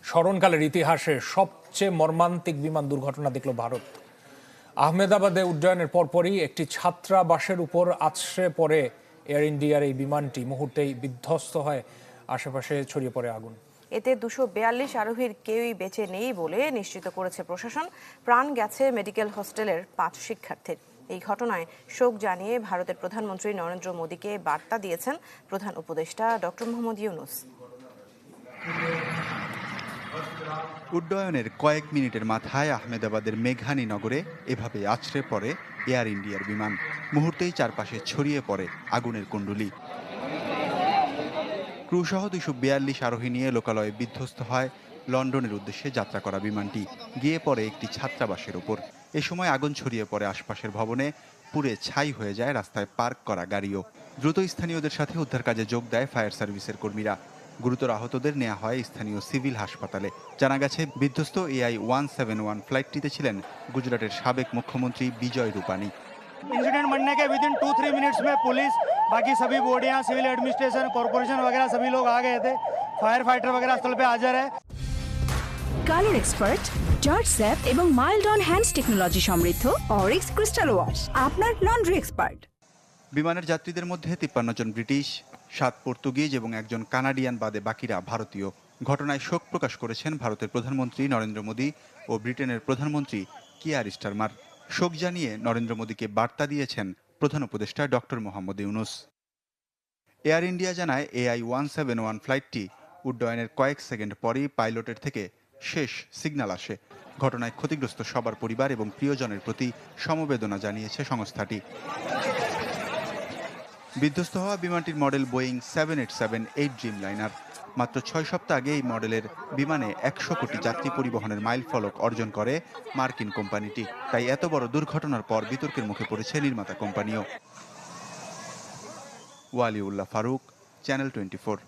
স্মরণকালের ইতিহাসে সবচেয়ে মর্মান্তিক বিমান দুর্ঘটনা দেখল ভারত। আহমেদাবাদে উড্ডয়নের পরপরই একটি ছাত্রাবাসের উপর আছড়ে পড়ে এয়ার ইন্ডিয়ার এই বিমানটি মুহূর্তেই বিধ্বস্ত হয়, আশেপাশে ছড়িয়ে পড়ে আগুন। এতে 242 আরোহীর কেউই বেঁচে নেই বলে নিশ্চিত করেছে প্রশাসন। প্রাণ গেছে মেডিকেল হস্টেলের 5 শিক্ষার্থীর। এই ঘটনায় শোক জানিয়ে ভারতের প্রধানমন্ত্রী নরেন্দ্র মোদীকে বার্তা দিয়েছেন প্রধান উপদেষ্টা ডক্টর মোহাম্মদ ইউনূস। উড্ডয়নের কয়েক মিনিটের মাথায় আহমেদাবাদের মেঘানী নগরে এভাবে আছড়ে পড়ে এয়ার ইন্ডিয়ার বিমান। মুহূর্তেই চারপাশে ছড়িয়ে পড়ে আগুনের কুণ্ডুলি। ক্রুসহ 242 আরোহী নিয়ে লোকালয়ে বিধ্বস্ত হয় লন্ডনের উদ্দেশ্যে যাত্রা করা বিমানটি। গিয়ে পড়ে একটি ছাত্রাবাসের ওপর। এ সময় আগুন ছড়িয়ে পড়ে আশপাশের ভবনে, পুড়ে ছাই হয়ে যায় রাস্তায় পার্ক করা গাড়িও। দ্রুত স্থানীয়দের সাথে উদ্ধার কাজে যোগ দেয় ফায়ার সার্ভিসের কর্মীরা। গুরুতর আহতদের নেওয়া হয় স্থানীয় সিভিল হাসপাতালে। জানা গেছে, বিধ্বস্ত AI-171 ফ্লাইটটিতে ছিলেন গুজরাটের সাবেক মুখ্যমন্ত্রী বিজয় রূপানী। इंसिडेंट बनने के विदिन 2-3 मिनट्स में पुलिस, बाकी सभी बॉडियां, सिविल एडमिनिस्ट्रेशन, कॉर्पोरेशन वगैरह सभी लोग आ गए थे। फायर फाइटर वगैरह स्थल पे हाजिर है। কালার এক্সপার্ট, জর্জ স্যাপ এবং মাইল্ড অন হ্যান্ডস টেকনোলজি সমৃদ্ধ অরিক্স ক্রিস্টাল ওয়াশ আপনার লন্ড্রি এক্সপার্ট। বিমানের যাত্রীদের মধ্যে 53 জন ব্রিটিশ, 7 পর্তুগিজ এবং একজন কানাডিয়ান বাদে বাকিরা ভারতীয়। ঘটনায় শোক প্রকাশ করেছেন ভারতের প্রধানমন্ত্রী নরেন্দ্র মোদী ও ব্রিটেনের প্রধানমন্ত্রী কিয়ার স্টারমার। শোক জানিয়ে নরেন্দ্র মোদীকে বার্তা দিয়েছেন প্রধান উপদেষ্টা doctor Mohammad Yunus. Air India জানায়, AI-171 ফ্লাইটটি উড্ডয়নের কয়েক সেকেন্ড পরেই পাইলটের থেকে শেষ সিগন্যাল আসে। ঘটনায় ক্ষতিগ্রস্ত সবার পরিবার এবং প্রিয়জনের প্রতি সমবেদনা জানিয়েছে সংস্থাটি। বিধ্বস্ত হওয়া বিমানটির মডেল বোয়িং 787-8 ড্রিম লাইনার। মাত্র 6 সপ্তাহ আগে এই মডেলের বিমানে 100 কোটি যাত্রী পরিবহনের মাইল ফলক অর্জন করে মার্কিন কোম্পানিটি। তাই এত বড় দুর্ঘটনার পর বিতর্কের মুখে পড়েছে নির্মাতা কোম্পানিও। ওয়ালিউল্লাহ ফারুক, চ্যানেল 24।